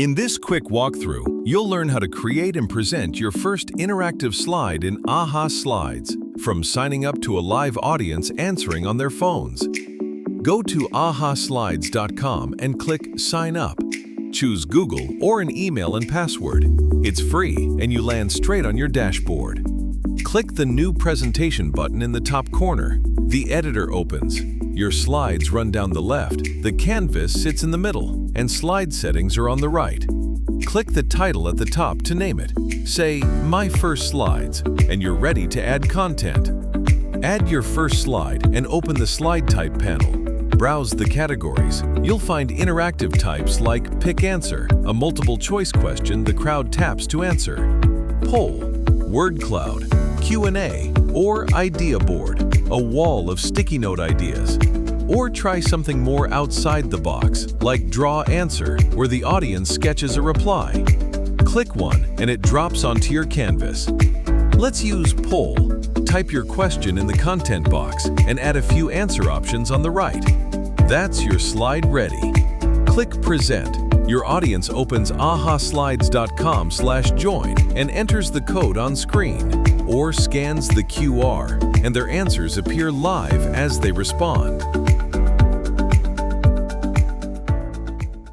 In this quick walkthrough, you'll learn how to create and present your first interactive slide in AhaSlides, from signing up to a live audience answering on their phones. Go to AhaSlides.com and click Sign Up. Choose Google or an email and password. It's free and you land straight on your dashboard. Click the New Presentation button in the top corner. The editor opens. Your slides run down the left, the canvas sits in the middle, and slide settings are on the right. Click the title at the top to name it. Say, My First Slides, and you're ready to add content. Add your first slide and open the Slide Type panel. Browse the categories. You'll find interactive types like Pick Answer, a multiple choice question the crowd taps to answer, Poll, Word Cloud, Q&A, or Idea Board, a wall of sticky note ideas. Or try something more outside the box, like Draw Answer, where the audience sketches a reply. Click one and it drops onto your canvas. Let's use Poll. Type your question in the content box and add a few answer options on the right. That's your slide ready. Click Present. Your audience opens ahaslides.com/join and enters the code on screen, or scans the QR, and their answers appear live as they respond.